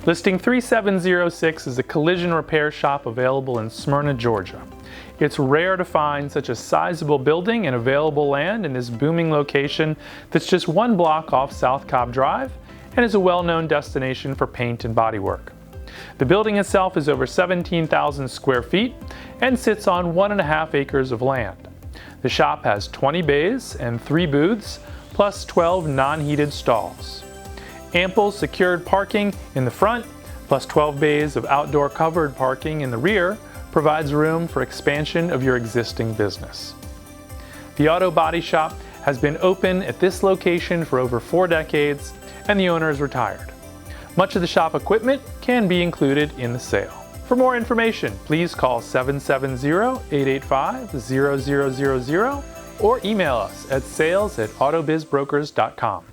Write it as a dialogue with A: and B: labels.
A: Listing 3706 is a collision repair shop available in Smyrna, Georgia. It's rare to find such a sizable building and available land in this booming location that's just one block off South Cobb Drive and is a well-known destination for paint and bodywork. The building itself is over 17,000 square feet and sits on 1.5 acres of land. The shop has 20 bays and 3 booths, plus 12 non-heated stalls. Ample secured parking in the front, plus 12 bays of outdoor covered parking in the rear, provides room for expansion of your existing business. The auto body shop has been open at this location for over 4 decades, and the owner is retired. Much of the shop equipment can be included in the sale. For more information, please call 770-885-0000 or email us at sales@AutoBizBrokers.com.